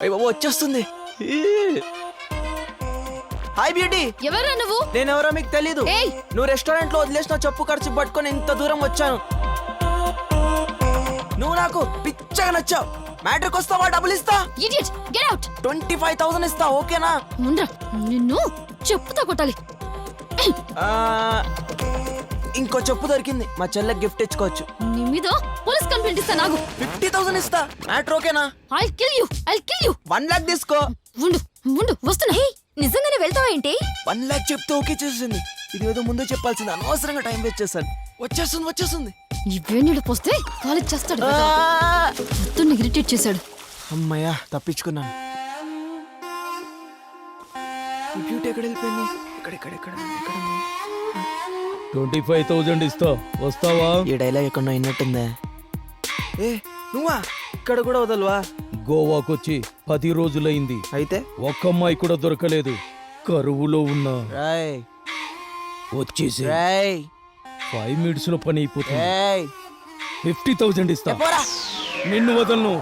అయ్య బాబు వచ్చేస్తుంది. Hi beauty. ఎవరా నువ్వు? నేనెవరో మీకు తెలీదు. ఏయ్! నువ్వు రెస్టారెంట్ లో వదిలేసిన చెప్పు ఖర్చు పట్టుకొని ఇంత దూరం వచ్చాను. నువ్వు నాకు పిచ్చగా నచ్చావు. మ్యాట్రిక్ వస్తావా? డబ్బులు ఇస్తా. Idiot, get out. 25,000 ఇస్తా, ఓకేనా? ముండ్రా, నిన్ను చెప్పుతో కొట్టాలి. ఆ, ఇంకో చెప్పు దొరికింది, మా చెల్లెకి గిఫ్ట్ ఇచ్చుకోవచ్చు. నీ మీద పోలీస్ కంప్లైంట్ ఇస్తా. నాకు 50,000 ఇస్తా. మ్యాటర్ ఓకేనా? I'll kill you. 1 lakh తీసుకో. ఉండు ఉండు, వస్తున్నా. నిజంగానే వెళ్తావా ఏంటి? 1 lakh చెప్తే ఓకే చేసింది. ఇది ఏదో ముందు చెప్పాల్సింది, అనవసరంగా టైం వేస్ట్ చేశాను. వచ్చేస్తుంది. ఈ వేణీళ్ళు పోస్తే కాలేజ్ చేస్తాడు. ఆ! మొత్తం ఇరిటేట్ చేశాడు. అమ్మయ్యా, తప్పించుకున్నాను. ఈ బ్యూటీ ఎక్కడ వెళ్ళిపోయింది? ఇక్కడ 25,000 ఇస్తా, వస్తావా? ఈ డైలాగ్ ఎక్కడో అయినట్టుందే. ఏ నువ్వా? ఇక్కడ కూడా వదలవా? గోవాకొచ్చి 10 రోజులైంది. అయితే ఒక్క అమ్మాయి కూడా దొరకలేదు. కరువులో ఉన్నా. రాయ్ వచ్చేసి రాయ్ 5 minutes లో పని అయిపోతుంది. రాయ్ 50,000 ఇస్తా. పోరా. నిన్ను వదలను.